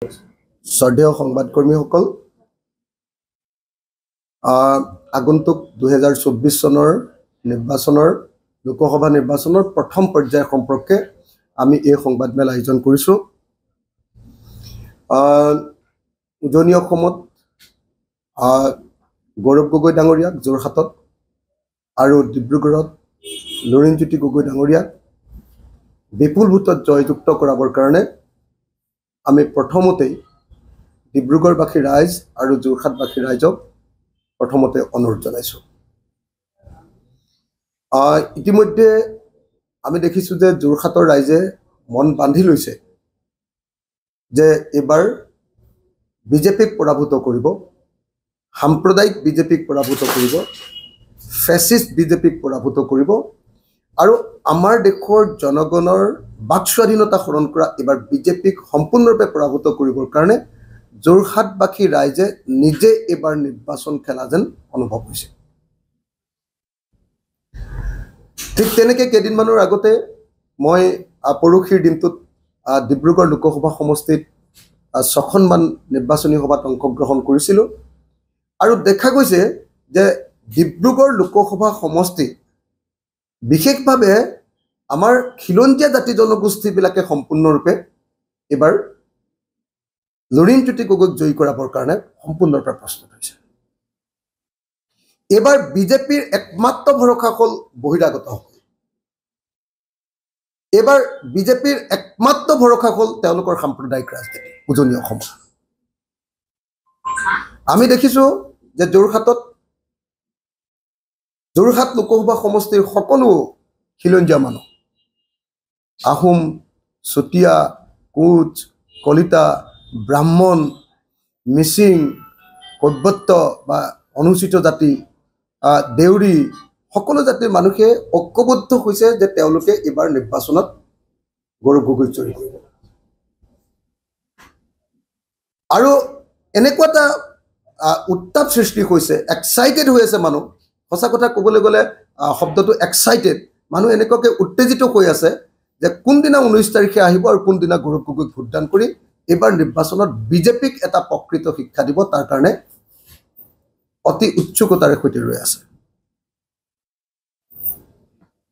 শ্ৰদ্ধেয় সংবাদকৰ্মীসকল, আগন্তুক 2024 চনৰ নিৰ্বাচনৰ লোকসভা নিৰ্বাচনৰ প্ৰথম পৰ্যায় সম্পৰ্কে আমি এই সংবাদমেল আয়োজন কৰিছোঁ। উজনি অসমত গৌৰৱ গগৈ ডাঙৰীয়াক যোৰহাটত আৰু ডিব্ৰুগড়ত লুৰিণজ্যোতি গগৈ ডাঙৰীয়াক বিপুল ভোটত জয়যুক্ত কৰাবৰ কাৰণে আমি প্ৰথমতেই ডিব্ৰুগড়বাসী ৰাইজ আৰু যোৰহাটবাসী ৰাইজক প্ৰথমতে অনুৰোধ জনাইছোঁ। ইতিমধ্যে আমি দেখিছোঁ যে যোৰহাটৰ ৰাইজে মন বান্ধি লৈছে যে এইবাৰ বিজেপিক পৰাভূত কৰিব, সাম্প্ৰদায়িক বিজেপিক পৰাভূত কৰিব, ফেচিষ্ট বিজেপিক পৰাভূত কৰিব আৰু আমাৰ দেশৰ জনগণৰ বাক স্বাধীনতা হৰণ কৰা এইবাৰ বিজেপিক সম্পূৰ্ণৰূপে পৰাভূত কৰিবৰ কাৰণে যোৰহাটবাসী ৰাইজে নিজে এইবাৰ নিৰ্বাচন খেলা যেন অনুভৱ হৈছে। ঠিক তেনেকৈ কেইদিনমানৰ আগতে মই পৰহিৰ দিনটোত ডিব্ৰুগড় লোকসভা সমষ্টিত 6খনমান নিৰ্বাচনী সভাত অংশগ্ৰহণ কৰিছিলোঁ আৰু দেখা গৈছে যে ডিব্ৰুগড় লোকসভা সমষ্টি বিশেষভাৱে আমাৰ খিলঞ্জীয়া জাতি জনগোষ্ঠীবিলাকে সম্পূৰ্ণৰূপে এইবাৰ লুৰিণজ্যোতি গগৈক জয়ী কৰাবৰ কাৰণে সম্পূৰ্ণৰূপে প্ৰস্তুত হৈছে। এইবাৰ বিজেপিৰ একমাত্ৰ ভৰসা হ'ল বহিৰাগতসকল। এইবাৰ বিজেপিৰ একমাত্ৰ ভৰসা হ'ল তেওঁলোকৰ সাম্প্ৰদায়িক ৰাজনীতি উজনি অসমত। আমি দেখিছোঁ যে যোৰহাট লোকসভা সমষ্টিৰ সকলো খিলঞ্জীয়া মানুহ, আহোম, চুতীয়া, কোচ, কলিতা, ব্ৰাহ্মণ, মিচিং, কৈবৰ্ত বা অনুসূচিত জাতি, দেউৰী, সকলো জাতিৰ মানুহে ঐক্যবদ্ধ হৈছে যে তেওঁলোকে এইবাৰ নিৰ্বাচনত গৌৰৱ গগৈক জয়ী কৰিব। আৰু এনেকুৱা এটা উত্তাপ সৃষ্টি হৈছে, এক্সাইটেড হৈ আছে মানুহ। সঁচা কথা ক'বলৈ গ'লে শব্দটো এক্সাইটেড, মানুহ এনেকুৱাকৈ উত্তেজিত হৈ আছে যে কোনদিনা 19 তাৰিখে আহিব আৰু কোনদিনা গৌৰৱ গগৈক ভোটদান কৰি এইবাৰ নিৰ্বাচনত বিজেপিক এটা প্ৰকৃত শিক্ষা দিব, তাৰ কাৰণে অতি উৎসুকতাৰে সৈতে ৰৈ আছে।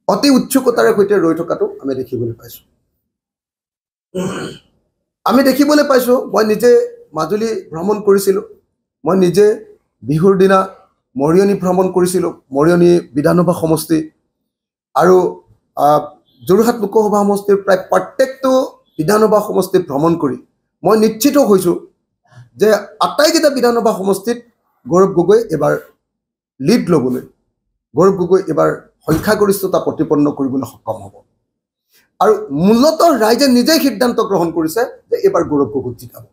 অতি উৎসুকতাৰে সৈতে ৰৈ থকাটো আমি দেখিবলৈ পাইছোঁ। মই নিজে মাজুলী ভ্ৰমণ কৰিছিলোঁ, মই নিজে বিহুৰ দিনা মৰিয়নি ভ্ৰমণ কৰিছিলোঁ, মৰিয়নি বিধানসভা সমষ্টি আৰু যোৰহাট লোকসভা সমষ্টিৰ প্ৰায় প্ৰত্যেকটো বিধানসভা সমষ্টি ভ্ৰমণ কৰি মই নিশ্চিত হৈছোঁ যে আটাইকেইটা বিধানসভা সমষ্টিত গৌৰৱ গগৈ এইবাৰ লিড ল'বলৈ, গৌৰৱ গগৈ এইবাৰ সংখ্যাগৰিষ্ঠতা প্ৰতিপন্ন কৰিবলৈ সক্ষম হ'ব। আৰু মূলতঃ ৰাইজে নিজেই সিদ্ধান্ত গ্ৰহণ কৰিছে যে এইবাৰ গৌৰৱ গগৈক জিকাব।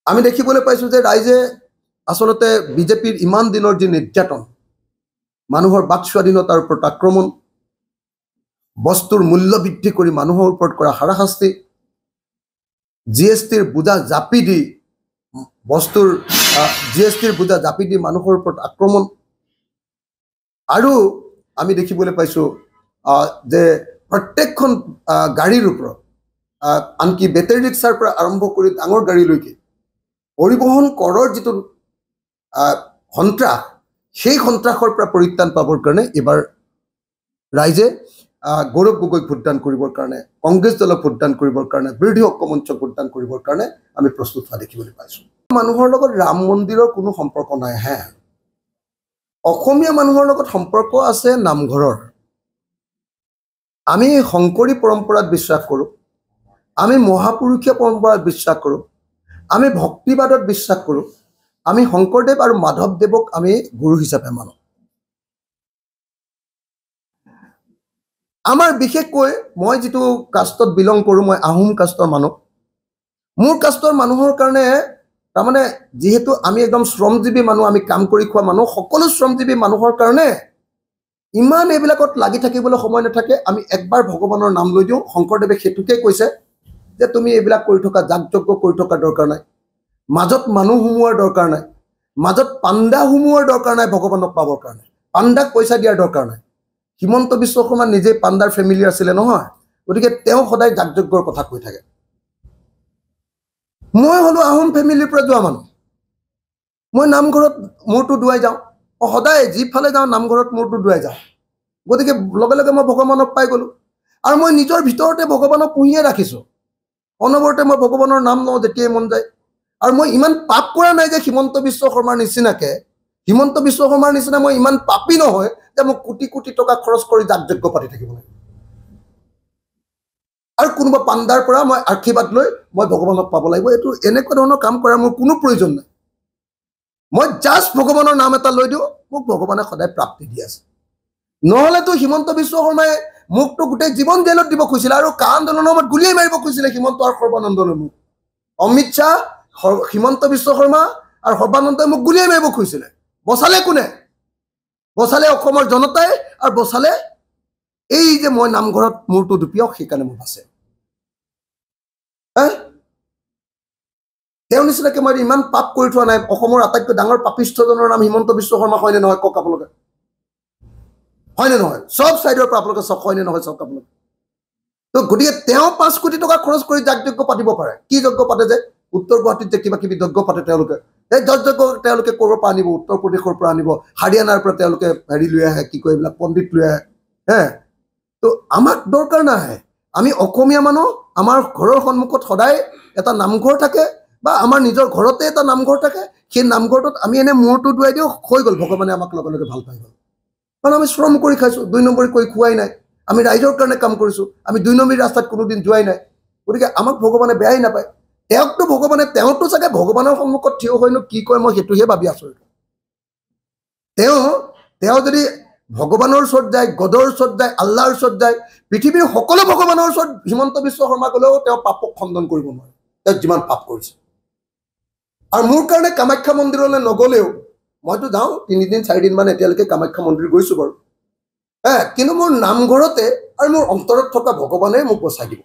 আমি দেখিবলৈ পাইছোঁ যে ৰাইজে আচলতে বিজেপিৰ ইমান দিনৰ যি নিৰ্যাতন, মানুহৰ বাক স্বাধীনতাৰ ওপৰত আক্ৰমণ, বস্তুৰ মূল্য বৃদ্ধি কৰি মানুহৰ ওপৰত কৰা হাৰাশাস্তি, GSTৰ বোজা জাপি দি মানুহৰ ওপৰত আক্ৰমণ, আৰু আমি দেখিবলৈ পাইছোঁ যে প্ৰত্যেকখন গাড়ীৰ ওপৰত, আনকি বেটেৰী ৰিক্সাৰ পৰা আৰম্ভ কৰি ডাঙৰ গাড়ীলৈকে পৰিবহণ কৰৰ যিটো সন্ত্ৰাস, সেই সন্ত্ৰাসৰ পৰা পৰিত্ৰাণ পাবৰ কাৰণে এইবাৰ ৰাইজে গৌৰৱ গগৈক ভোটদান কৰিবৰ কাৰণে, কংগ্ৰেছ দলক ভোটদান কৰিবৰ কাৰণে, বিৰোধী ঐক্যমঞ্চক ভোটদান কৰিবৰ কাৰণে আমি প্ৰস্তুত হোৱা দেখিবলৈ পাইছোঁ। মানুহৰ লগত ৰাম মন্দিৰৰ কোনো সম্পৰ্ক নাই। অসমীয়া মানুহৰ লগত সম্পৰ্ক আছে নামঘৰৰ। আমি শংকৰী পৰম্পৰাত বিশ্বাস কৰোঁ, আমি মহাপুৰুষীয় পৰম্পৰাত বিশ্বাস কৰোঁ, আমি ভক্তিবাদত বিশ্বাস কৰোঁ, আমি শংকৰদেৱ আৰু মাধৱদেৱক আমি গুৰু হিচাপে মানো। আমাৰ বিশেষকৈ মই যিটো কাষ্টত বিলং কৰোঁ, মই আহোম কাষ্টৰ মানুহ। মোৰ কাষ্টৰ মানুহৰ কাৰণে তাৰমানে যিহেতু আমি একদম শ্ৰমজীৱী মানুহ, আমি কাম কৰি খোৱা মানুহ, সকলো শ্ৰমজীৱী মানুহৰ কাৰণে ইমান এইবিলাকত লাগি থাকিবলৈ সময় নাথাকে। আমি একবাৰ ভগৱানৰ নাম লৈ দিওঁ। শংকৰদেৱে সেইটোকে কৈছে যে তুমি এইবিলাক কৰি থকা, যাগযজ্ঞ কৰি থকা দৰকাৰ নাই, মাজত মানুহ সোমোৱাৰ দৰকাৰ নাই, মাজত পাণ্ডা সোমোৱাৰ দৰকাৰ নাই, ভগৱানক পাবৰ কাৰণে পাণ্ডাক পইচা দিয়াৰ দৰকাৰ নাই। হিমন্ত বিশ্ব শৰ্মা নিজে পাণ্ডাৰ ফেমিলি আছিলে নহয়, গতিকে তেওঁ সদায় যাগযজ্ঞৰ কথা কৈ থাকে। মই হলো আহোম ফেমিলিৰ পৰা যোৱা মানুহ মই নামঘৰত মূৰটো দুৱাই যাওঁ সদায় যিফালে যাওঁ নামঘৰত মূৰটো দুৱাই যাওঁ গতিকে লগে লগে মই ভগৱানক পাই গ'লো আৰু মই নিজৰ ভিতৰতে ভগৱানক পুহিয়ে ৰাখিছোঁ অনবৰতে মই ভগৱানৰ নাম লওঁ যেতিয়াই মন যায় আৰু মই ইমান পাপ কৰা নাই যে হিমন্ত বিশ্ব শৰ্মাৰ নিচিনাকে হিমন্ত বিশ্ব শৰ্মাৰ নিচিনা মই ইমান পাপী নহয় যে মই কোটি কোটি টকা খৰচ কৰি যাগযজ্ঞ পাতি থাকিব লাগে আৰু কোনোবা পাণ্ডাৰ পৰা মই আশীৰ্বাদ লৈ মই ভগৱানক পাব লাগিব এইটো এনেকুৱা ধৰণৰ কাম কৰাৰ মোৰ কোনো প্ৰয়োজন নাই মই জাষ্ট ভগৱানৰ নাম এটা লৈ দিওঁ মোক ভগৱানে সদায় প্ৰাপ্তি দি আছে নহ'লেতো হিমন্ত বিশ্ব শৰ্মাই মোকতো গোটেই জীৱন জেলত দিব খুজিছিলে আৰু কা আন্দোলনৰ সময়ত গুলিয়াই মাৰিব খুজিছিলে হিমন্ত আৰু সৰ্বানন্দলৈ মোক অমিত শ্বাহ হিমন্ত বিশ্ব শৰ্মা আৰু সৰ্বানন্দই মোক গুলিয়াই মাৰিব খুজিছিলে বচালে কোনে বচালে অসমৰ জনতাই আৰু বচালে এই যে মই নামঘৰত মূৰটো দুপিয়াও সেইকাৰণে মোক আছে তেওঁ নিচিনাকে মই ইমান পাপ কৰি থোৱা নাই অসমৰ আটাইতকৈ ডাঙৰ পাপিষ্ঠজনৰ নাম হিমন্ত বিশ্ব শৰ্মা হয়নে নহয় কওক আপোনালোকে হয়নে নহয় সব সাইডৰ পৰা আপোনালোকে চক হয়নে নহয় চক আপোনালোকে তো গতিকে তেওঁ 5 কোটি টকা খৰচ কৰি যাগযজ্ঞ পাতিব পাৰে কি যজ্ঞ পাতে যে উত্তৰ গুৱাহাটীত যে কিবা কিবি যজ্ঞ পাতে তেওঁলোকে এই যজ্ঞ তেওঁলোকে ক'ৰ পৰা আনিব উত্তৰ প্ৰদেশৰ পৰা আনিব হাৰিয়ানাৰ পৰা তেওঁলোকে হেৰি লৈ আহে কি কয় এইবিলাক পণ্ডিত লৈ আহে তো আমাক দৰকাৰ নাই আমি অসমীয়া মানুহ আমাৰ ঘৰৰ সন্মুখত সদায় এটা নামঘৰ থাকে বা আমাৰ নিজৰ ঘৰতে এটা নামঘৰ থাকে সেই নামঘৰটোত আমি এনে মূৰটো দুৱাই দিওঁ হৈ গ'ল ভগৱানে আমাক লগে লগে ভাল পাই গ'ল কাৰণ আমি শ্ৰম কৰি খাইছোঁ 2 নম্বৰী কৰি খুৱাই নাই আমি ৰাইজৰ কাৰণে কাম কৰিছোঁ আমি 2 নম্বৰী ৰাস্তাত কোনোদিন যোৱাই নাই গতিকে আমাক ভগৱানে বেয়াই নাপায় তেওঁকতো ভগৱানে তেওঁতো চাগে ভগৱানৰ সন্মুখত থিয় হয়নো কি কয় মই সেইটোহে ভাবি আছোঁ তেওঁ যদি ভগৱানৰ ওচৰত যায় গদৰ ওচৰত যায় আল্লাহৰ ওচৰত যায় পৃথিৱীৰ সকলো ভগৱানৰ ওচৰত হিমন্ত বিশ্ব শৰ্মা গ'লেও তেওঁ পাপক খণ্ডন কৰিব নোৱাৰে তেওঁ যিমান পাপ কৰিছে আৰু মোৰ কাৰণে কামাখ্যা মন্দিৰলৈ নগ'লেও মইতো যাওঁ 3 দিন 4 দিন মান এতিয়ালৈকে কামাখ্যা মন্দিৰ গৈছোঁ বাৰু কিন্তু মোৰ নামঘৰতে আৰু মোৰ অন্তৰত থকা ভগৱানে মোক বচাই দিব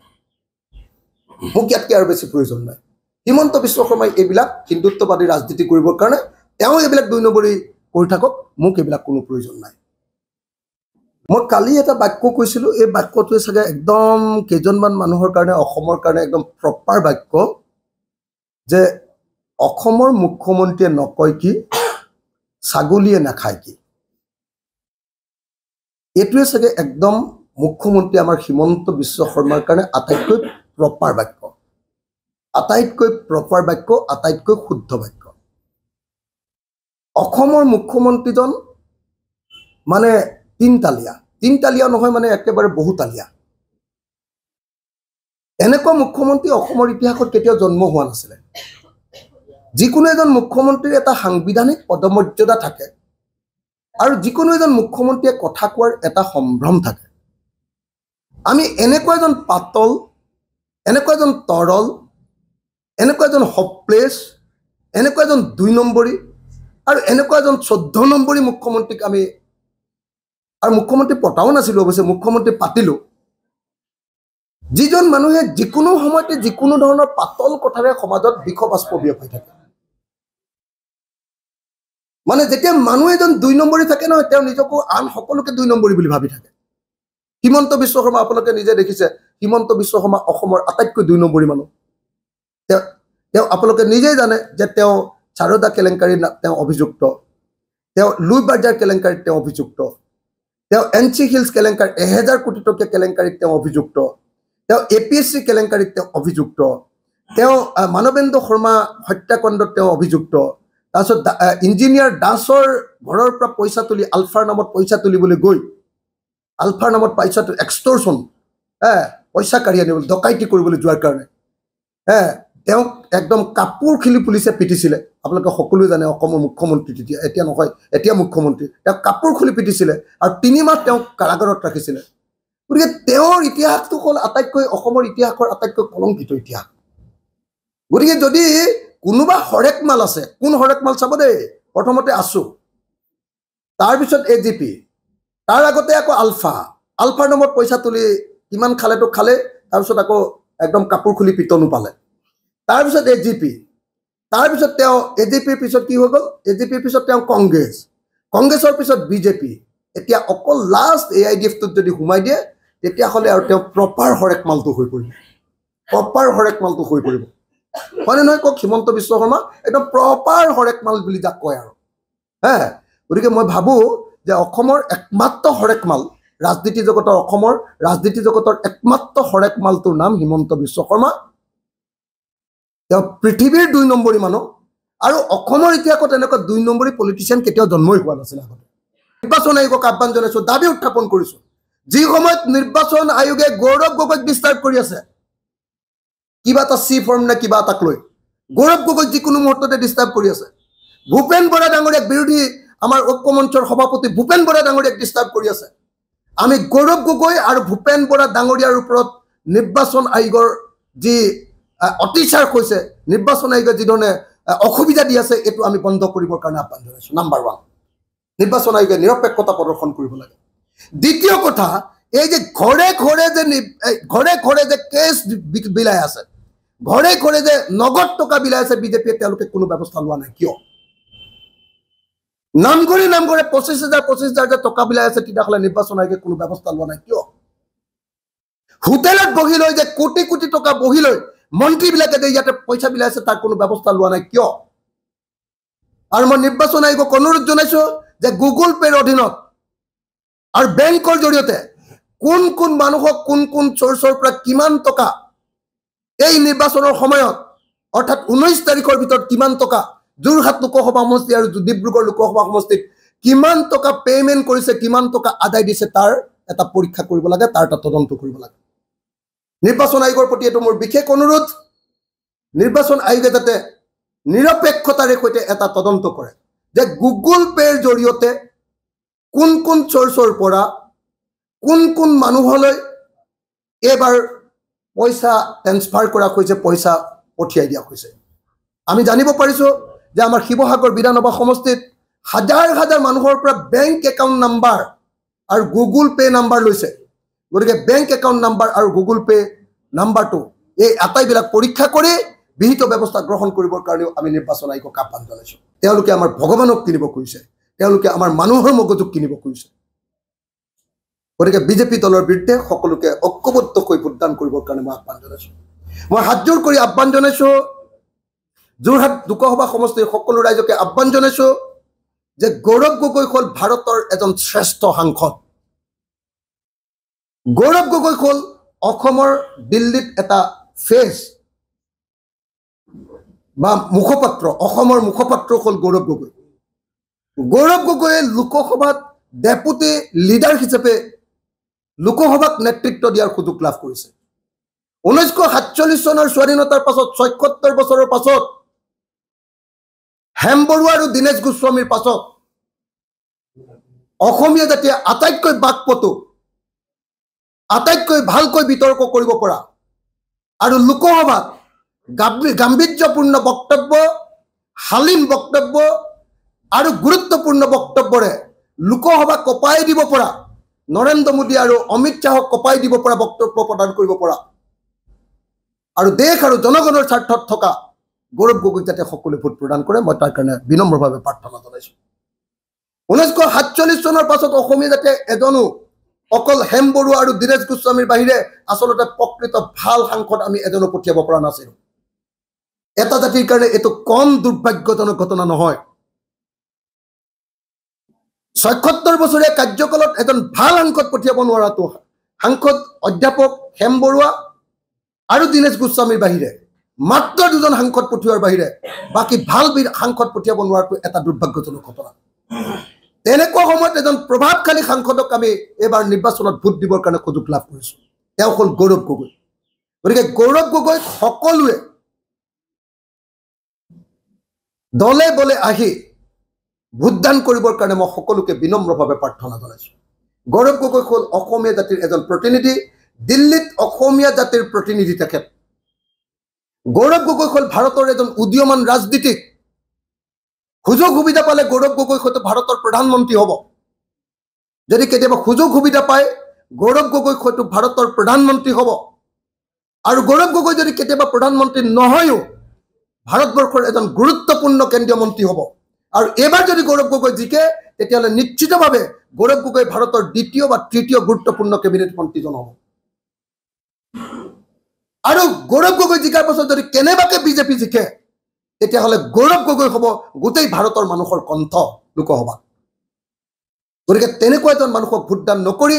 মোক ইয়াতকৈ আৰু বেছি প্ৰয়োজন নাই হিমন্ত বিশ্ব শৰ্মাই এইবিলাক হিন্দুত্ববাদী ৰাজনীতি কৰিবৰ কাৰণে তেওঁ এইবিলাক 2 নম্বৰী কৰি থাকক মোক এইবিলাক কোনো প্ৰয়োজন নাই মই কালি এটা বাক্য কৈছিলোঁ এই বাক্যটোৱে চাগে একদম কেইজনমান মানুহৰ কাৰণে অসমৰ কাৰণে একদম প্ৰপাৰ বাক্য যে অসমৰ মুখ্যমন্ত্ৰীয়ে নকয় কি ছাগলীয়ে নাখায় কি এইটোৱে চাগে একদম মুখ্যমন্ত্ৰী আমাৰ হিমন্ত বিশ্ব শৰ্মাৰ কাৰণে আটাইতকৈ প্ৰপাৰ বাক্য আটাইতকৈ শুদ্ধ বাক্য অসমৰ মুখ্যমন্ত্ৰীজন মানে তিনতালীয়া নহয় মানে একেবাৰে বহুতালীয়া এনেকুৱা মুখ্যমন্ত্ৰী অসমৰ ইতিহাসত কেতিয়াও জন্ম হোৱা নাছিলে যিকোনো এজন মুখ্যমন্ত্ৰীৰ এটা সাংবিধানিক পদমৰ্যাদা থাকে আৰু যিকোনো এজন মুখ্যমন্ত্ৰীয়ে কথা কোৱাৰ এটা সম্ভ্ৰম থাকে আমি এনেকুৱা এজন পাতল এনেকুৱা এজন তৰল এনেকুৱা এজন হপলেছ এনেকুৱা এজন 2 নম্বৰী আৰু এনেকুৱা এজন 14 নম্বৰী মুখ্যমন্ত্ৰীক আমি আৰু মুখ্যমন্ত্ৰী পতাও নাছিলোঁ অৱশ্যে মুখ্যমন্ত্ৰী পাতিলোঁ যিজন মানুহে যিকোনো সময়তে যিকোনো ধৰণৰ পাতল কথাৰে সমাজত বিষবাষ্প বিয়পাই থাকে মানে যেতিয়া মানুহ এজন 2 নম্বৰী থাকে নহয় তেওঁ নিজকো আন সকলোকে 2 নম্বৰী বুলি ভাবি থাকে হিমন্ত বিশ্ব শৰ্মা আপোনালোকে নিজে দেখিছে হিমন্ত বিশ্ব শৰ্মা অসমৰ আটাইতকৈ 2 নম্বৰী মানুহ তেওঁ আপোনালোকে নিজেই জানে যে তেওঁ চাৰদা কেলেংকাৰীৰ তেওঁ অভিযুক্ত তেওঁ লুই বাৰ্জাৰ কেলেংকাৰীত তেওঁ অভিযুক্ত তেওঁ এনচি হিলছ কেলেংকাৰী 1000 কোটি টকীয়া কেলেংকাৰীত তেওঁ অভিযুক্ত তেওঁ APSC কেলেংকাৰীত তেওঁ অভিযুক্ত তেওঁ মানৱেন্দ্ৰ শৰ্মা হত্যাকাণ্ডত তেওঁ অভিযুক্ত তাৰপিছত ইঞ্জিনিয়াৰ দাসৰ ঘৰৰ পৰা পইচা তুলি আলফাৰ নামত পইচা তুলিবলৈ গৈ আলফাৰ নামত পইচা এক্সটৰ্চন পইচা কাঢ়ি আনিবলৈ ডকাইতি কৰিবলৈ যোৱাৰ কাৰণে তেওঁক একদম কাপোৰ খুলি পুলিচে পিটিছিলে আপোনালোকে সকলোৱে জানে অসমৰ মুখ্যমন্ত্ৰী এতিয়া নহয় এতিয়া মুখ্যমন্ত্ৰী তেওঁ কাপোৰ খুলি পিটিছিলে আৰু 3 মাহ তেওঁক কাৰাগাৰত ৰাখিছিলে গতিকে তেওঁৰ ইতিহাসটো হ'ল আটাইতকৈ অসমৰ ইতিহাসৰ আটাইতকৈ কলংকিত ইতিহাস গতিকে যদি কোনোবা হৰেক মাল আছে কোন হৰেক মাল চাব দেই প্ৰথমতে আছু তাৰপিছত AGP তাৰ আগতে আকৌ আলফাৰ নামত পইচা তুলি কিমান খালেতো খালে তাৰপিছত আকৌ একদম কাপোৰ খুলি পিটনো পালে তাৰপিছত AGP তাৰপিছত তেওঁ AGPৰ পিছত কি হৈ গ'ল AGPৰ পিছত তেওঁ কংগ্ৰেছৰ পিছত BJP এতিয়া অকল লাষ্ট AIDFটোত যদি সোমাই দিয়ে তেতিয়াহ'লে আৰু তেওঁ প্ৰপাৰ হৰেক মালটো হৈ পৰিব হয়নে নহয় কওক হিমন্ত বিশ্ব শৰ্মা একদম প্ৰপাৰ হৰেক মাল বুলি যাক কয় আৰু হে গতিকে মই ভাবোঁ যে অসমৰ একমাত্ৰ হৰেক মাল ৰাজনীতি জগতৰ অসমৰ ৰাজনীতি জগতৰ একমাত্ৰ হৰেক মালটোৰ নাম হিমন্ত বিশ্ব শৰ্মা তেওঁ পৃথিৱীৰ 2 নম্বৰী মানুহ আৰু অসমৰ ইতিহাসত এনেকুৱা 2 নম্বৰী পলিটিচিয়ান কেতিয়াও জন্মই হোৱা নাছিল আগতে নিৰ্বাচন আয়োগক আহ্বান জনাইছোঁ দাবী উত্থাপন কৰিছোঁ যি সময়ত নিৰ্বাচন আয়োগে গৌৰৱ গগৈক ডিষ্টাৰ্ব কৰি আছে কিবা এটা চি ফৰ্ম নে কিবা এটাক লৈ গৌৰৱ গগৈক যিকোনো মুহূৰ্ততে ডিষ্টাৰ্ব কৰি আছে ভূপেন বৰা ডাঙৰীয়াক বিৰোধী আমাৰ ঐক্য মঞ্চৰ সভাপতি ভূপেন বৰা ডাঙৰীয়াক ডিষ্টাৰ্ব কৰি আছে আমি গৌৰৱ গগৈ আৰু ভূপেন বৰা ডাঙৰীয়াৰ ওপৰত নিৰ্বাচন আয়োগৰ যি অতিচাৰ হৈছে নিৰ্বাচন আয়োগে যিধৰণে অসুবিধা দি আছে এইটো আমি বন্ধ কৰিবৰ কাৰণে আহ্বান জনাইছোঁ নাম্বাৰ 1 নিৰ্বাচন আয়োগে নিৰপেক্ষতা প্ৰদৰ্শন কৰিব লাগে দ্বিতীয় কথা এই যে ঘৰে ঘৰে যে কেছ বিলাই আছে ঘৰে ঘৰে যে নগদ টকা বিলাই আছে বিজেপিয়ে তেওঁলোকে কোনো ব্যৱস্থা লোৱা নাই কিয় নামঘৰে 25,000 যে টকা বিলাই আছে তেতিয়াহ'লে নিৰ্বাচন আয়োগে কোনো ব্যৱস্থা লোৱা নাই কিয় হোটেলত বহি লৈ যে কোটি কোটি টকা বহি লৈ মন্ত্ৰীবিলাকে যে ইয়াতে পইচা বিলাই আছে তাৰ কোনো ব্যৱস্থা লোৱা নাই কিয় আৰু মই নিৰ্বাচন আয়োগক অনুৰোধ জনাইছোঁ যে গুগল পেৰ অধীনত আৰু বেংকৰ জৰিয়তে কোন মানুহক কোন চ'ৰ্চৰ পৰা কিমান টকা এই নিৰ্বাচনৰ সময়ত অৰ্থাৎ 19 তাৰিখৰ ভিতৰত কিমান টকা যোৰহাট লোকসভা সমষ্টি আৰু ডিব্ৰুগড় লোকসভা সমষ্টিত কিমান টকা পেমেণ্ট কৰিছে কিমান টকা আদায় দিছে তাৰ এটা পৰীক্ষা কৰিব লাগে তাৰ এটা তদন্ত কৰিব লাগে নিৰ্বাচন আয়োগৰ প্ৰতি এইটো মোৰ বিশেষ অনুৰোধ নিৰ্বাচন আয়োগে যাতে নিৰপেক্ষতাৰে সৈতে এটা তদন্ত কৰে যে গুগল পেৰ জৰিয়তে কোন চ'ৰ্চৰ পৰা কোন মানুহলৈ এবাৰ পইচা ট্ৰান্সফাৰ কৰা হৈছে পইচা পঠিয়াই দিয়া হৈছে আমি জানিব পাৰিছোঁ যে আমাৰ শিৱসাগৰ বিধানসভা সমষ্টিত হাজাৰ মানুহৰ পৰা বেংক একাউণ্ট নাম্বাৰ আৰু গুগল পে নাম্বাৰ লৈছে গতিকে বেংক একাউণ্ট নাম্বাৰ আৰু গুগল পে নাম্বাৰটো এই আটাইবিলাক পৰীক্ষা কৰি বিহিত ব্যৱস্থা গ্ৰহণ কৰিবৰ কাৰণেও আমি নিৰ্বাচন আয়োগক আহ্বান জনাইছোঁ তেওঁলোকে আমাৰ ভগৱানক কিনিব খুজিছে তেওঁলোকে আমাৰ মানুহৰ মগজুক কিনিব খুজিছে গতিকে বিজেপি দলৰ বিৰুদ্ধে সকলোকে ঐক্যবদ্ধ হৈ ভোটদান কৰিবৰ কাৰণে মই আহ্বান জনাইছোঁ মই হাতজোৰ কৰি আহ্বান জনাইছোঁ যোৰহাট লোকসভা সমষ্টিৰ সকলো ৰাইজকে আহ্বান জনাইছোঁ যে গৌৰৱ গগৈ হ'ল ভাৰতৰ এজন শ্ৰেষ্ঠ সাংসদ গৌৰৱ গগৈ হ'ল অসমৰ দিল্লীত এটা ফেচ বা মুখপাত্ৰ অসমৰ মুখপাত্ৰ হ'ল গৌৰৱ গগৈয়ে লোকসভাত ডেপুটি লিডাৰ হিচাপে লোকসভাক নেতৃত্ব দিয়াৰ সুযোগ লাভ কৰিছে 1947 চনৰ স্বাধীনতাৰ পাছত ৭৬ বছৰৰ পাছত হেম বৰুৱা আৰু দীনেশ গোস্বামীৰ পাছত অসমীয়া জাতিয়ে আটাইতকৈ বাকপটু আটাইতকৈ ভালকৈ বিতৰ্ক কৰিব পৰা আৰু লোকসভাত গাম্ভীৰ্যপূৰ্ণ বক্তব্য হালিম বক্তব্য আৰু গুৰুত্বপূৰ্ণ বক্তব্যৰে লোকসভা কপাই দিব পৰা নৰেন্দ্ৰ মোদী আৰু অমিত শ্বাহক কপাই দিব পৰা বক্তব্য প্ৰদান কৰিব পৰা আৰু দেশ আৰু জনগণৰ স্বাৰ্থত থকা গৌৰৱ গগৈক যাতে সকলোৱে ভোট প্ৰদান কৰে মই তাৰ কাৰণে বিনম্ৰভাৱে প্ৰাৰ্থনা জনাইছোঁ 1947 চনৰ পাছত অসমীয়া জাতিয়ে এজনো অকল হেম বৰুৱা আৰু দীনেশ গোস্বামীৰ বাহিৰে আচলতে প্ৰকৃত ভাল সাংসদ আমি এজনো পঠিয়াব পৰা নাছিলোঁ এটা জাতিৰ কাৰণে এইটো কম দুৰ্ভাগ্যজনক ঘটনা নহয় ৭৬ বছৰীয়া কাৰ্যকালত এজন ভাল সাংসদ পঠিয়াব নোৱাৰাটো সাংসদ অধ্যাপক হেম বৰুৱা আৰু দীনেশ গোস্বামীৰ বাহিৰে মাত্ৰ 2জন সাংসদ পঠিওৱাৰ বাহিৰে বাকী ভাল সাংসদ পঠিয়াব নোৱাৰাটো এটা দুৰ্ভাগ্যজনক ঘটনা তেনেকুৱা সময়ত এজন প্ৰভাৱশালী সাংসদক আমি এবাৰ নিৰ্বাচনত ভোট দিবৰ কাৰণে সুযোগ লাভ কৰিছোঁ তেওঁ হ'ল গৌৰৱ গগৈ গতিকে গৌৰৱ গগৈক সকলোৱে দলে বলে আহি ভোটদান কৰিবৰ কাৰণে মই সকলোকে বিনম্ৰভাৱে প্ৰাৰ্থনা জনাইছোঁ গৌৰৱ গগৈ হ'ল অসমীয়া জাতিৰ এজন প্ৰতিনিধি দিল্লীত অসমীয়া জাতিৰ প্ৰতিনিধি তেখেত গৌৰৱ গগৈ হ'ল ভাৰতৰ এজন উদীয়মান ৰাজনীতিক সুযোগ সুবিধা পালে গৌৰৱ গগৈ হয়তো ভাৰতৰ প্ৰধানমন্ত্ৰী হ'ব যদি কেতিয়াবা সুযোগ সুবিধা পায় গৌৰৱ গগৈ হয়তো ভাৰতৰ প্ৰধানমন্ত্ৰী হ'ব আৰু গৌৰৱ গগৈ যদি কেতিয়াবা প্ৰধানমন্ত্ৰী নহয়ও ভাৰতবৰ্ষৰ এজন গুৰুত্বপূৰ্ণ কেন্দ্ৰীয় মন্ত্ৰী হ'ব আৰু এবাৰ যদি গৌৰৱ গগৈ জিকে তেতিয়াহ'লে নিশ্চিতভাৱে গৌৰৱ গগৈ ভাৰতৰ দ্বিতীয় বা তৃতীয় গুৰুত্বপূৰ্ণ কেবিনেট মন্ত্ৰীজন হ'ব আৰু গৌৰৱ গগৈ জিকাৰ পাছত যদি কেনেবাকে বিজেপি জিকে তেতিয়াহ'লে গৌৰৱ গগৈ হ'ব গোটেই ভাৰতৰ মানুহৰ কণ্ঠ লোকসভা গতিকে তেনেকুৱা এজন মানুহক ভোটদান নকৰি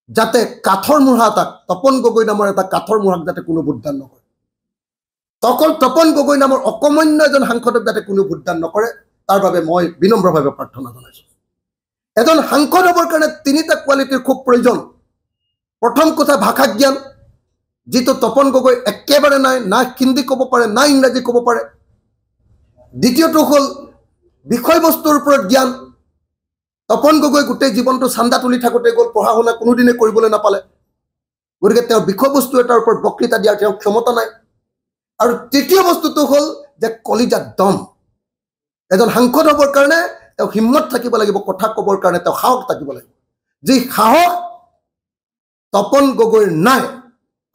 যাতে কাঠৰ মুঢ়া এটাক তপন গগৈ নামৰ এটা কাঠৰ মুঢ়াক যাতে কোনো ভোটদান নকৰে তপন গগৈ নামৰ অকমান্য এজন সাংসদক যাতে কোনো ভোটদান নকৰে তাৰ বাবে মই বিনম্ৰভাৱে প্ৰাৰ্থনা জনাইছোঁ এজন সাংসদ হ'বৰ কাৰণে তিনিটা কোৱালিটিৰ খুব প্ৰয়োজন প্ৰথম কথা ভাষা জ্ঞান যিটো তপন গগৈ একেবাৰে নাই না হিন্দী ক'ব পাৰে না ইংৰাজী ক'ব পাৰে দ্বিতীয়টো হ'ল বিষয়বস্তুৰ ওপৰত জ্ঞান তপন গগৈ গোটেই জীৱনটো চান্দা তুলি থাকোঁতে গ'ল পঢ়া শুনা কোনোদিনে কৰিবলৈ নাপালে গতিকে তেওঁৰ বিষয়বস্তু এটাৰ ওপৰত বক্তৃতা দিয়াৰ তেওঁৰ ক্ষমতা নাই আৰু তৃতীয় বস্তুটো হ'ল যে কলিজাত দম এজন সাংসদ হ'বৰ কাৰণে তেওঁ হিম্মত থাকিব লাগিব কথা ক'বৰ কাৰণে তেওঁ সাহস থাকিব লাগিব যি সাহস তপন গগৈৰ নাই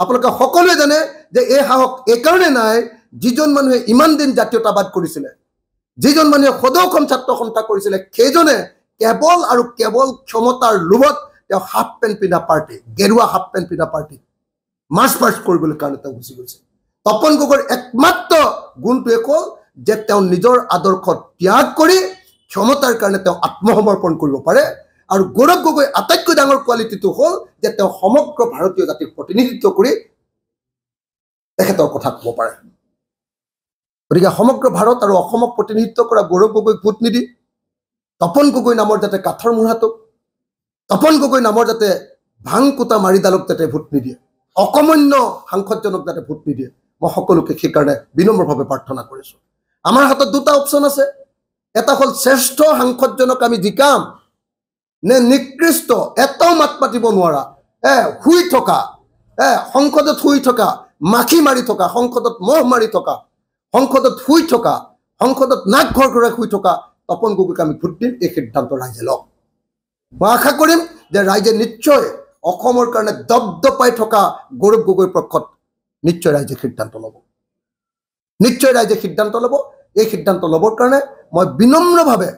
আপোনালোকে সকলোৱে জানে যে এই সাহস এইকাৰণে নাই যিজন মানুহে ইমান দিন জাতীয়তাবাদ কৰিছিলে যিজন মানুহে সদৌ অসম ছাত্ৰ সন্থা কৰিছিলে সেইজনে কেৱল আৰু কেৱল ক্ষমতাৰ লোভত তেওঁ হাফ পেণ্ট পিন্ধা পাৰ্টি গেৰুৱা হাফ পেণ্ট পিন্ধা পাৰ্টি মাৰ্চ পাৰ্চ কৰিবলৈ কাৰণে তেওঁ গুচি গৈছে তপন গগৈৰ একমাত্ৰ গুণটোৱে হ'ল যে তেওঁ নিজৰ আদৰ্শ ত্যাগ কৰি ক্ষমতাৰ কাৰণে তেওঁ আত্মসমৰ্পণ কৰিব পাৰে আৰু গৌৰৱ গগৈ আটাইতকৈ ডাঙৰ কোৱালিটিটো হ'ল যে তেওঁ সমগ্ৰ ভাৰতীয় জাতিক প্ৰতিনিধিত্ব কৰি তেখেতৰ কথা ক'ব পাৰে গতিকে সমগ্ৰ ভাৰত আৰু অসমক প্ৰতিনিধিত্ব কৰা গৌৰৱ গগৈক ভোট নিদি তপন গগৈ নামৰ যাতে কাঠৰ মুঢ়াটোক তপন গগৈ নামৰ যাতে ভাং কুটা মাৰিডালক যাতে ভোট নিদিয়ে অকমান্য সাংসদজনক যাতে ভোট নিদিয়ে মই সকলোকে সেইকাৰণে বিনম্ৰভাৱে প্ৰাৰ্থনা কৰিছোঁ আমাৰ হাতত দুটা অপশ্যন আছে এটা হ'ল শ্ৰেষ্ঠ সাংসদজনক আমি জিকাম নে নিকৃষ্ট এটাও মাত মাতিব নোৱাৰা শুই থকা সংসদত শুই থকা মাখি মাৰি থকা সংসদত মহ মাৰি থকা সংসদত শুই থকা সংসদত নাক ঘৰ ঘৰে শুই থকা তপন গগৈক আমি ভোট দিম এই সিদ্ধান্ত ৰাইজে লওক মই আশা কৰিম যে ৰাইজে নিশ্চয় অসমৰ কাৰণে দপদপাই থকা গৌৰৱ গগৈৰ পক্ষত নিশ্চয় ৰাইজে সিদ্ধান্ত ল'ব নিশ্চয় ৰাইজে সিদ্ধান্ত ল'ব এই সিদ্ধান্ত ল'বৰ কাৰণে মই বিনম্ৰভাৱে